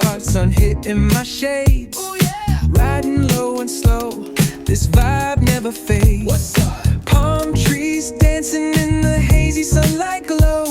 hot sun hitting my shades. Riding low and slow, this vibe never fades. Palm trees dancing in the hazy sunlight glow.